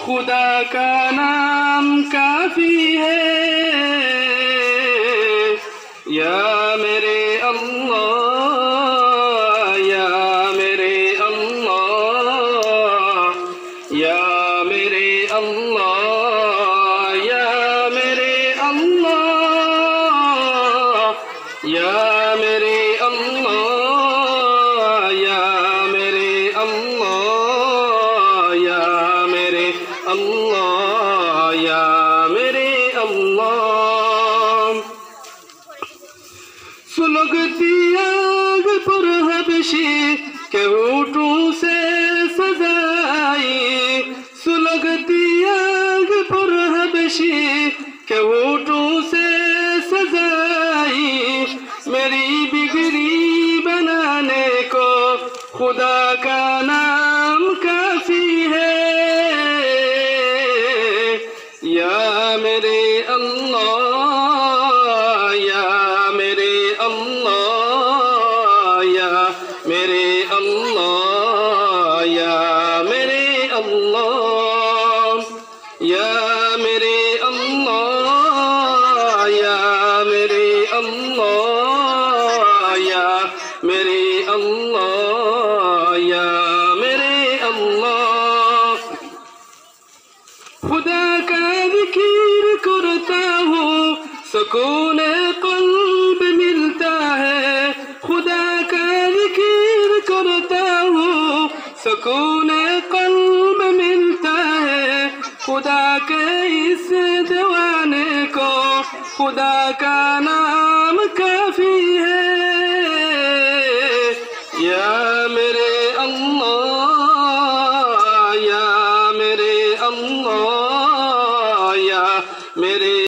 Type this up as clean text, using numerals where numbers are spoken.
खुदा का नाम काफी है। या मेरे अल्लाह, या मेरे अल्लाह, या मेरे अल्लाह, या मेरे अल्लाह, या मेरे अल्लाह, या मेरे अल्लाह, या मेरे अल्लाह, या मेरे अल्लाह। सुलगती आग पर हबशी के ऊँटों से सजाई, सुलगती आग पर हबशी के ऊँटों से सजाई। मेरी बिगड़ी बनाने को खुदा का नाम काफी है। या मेरे अल्लाह, या मेरे अल्लाह, या मेरे अल्लाह, या मेरे अल्लाह, या मेरे अल्लाह, या मेरे अल्लाह, या मेरे अल्लाह, या मेरे अल्लाह। खुदा का जिक्र करता हूँ सुकून क़ल्ब मिलता है। खुदा का जिक्र करता हूँ सुकून क़ल्ब मिलता है। खुदा के इस दीवाने को खुदा का नाम काफी है।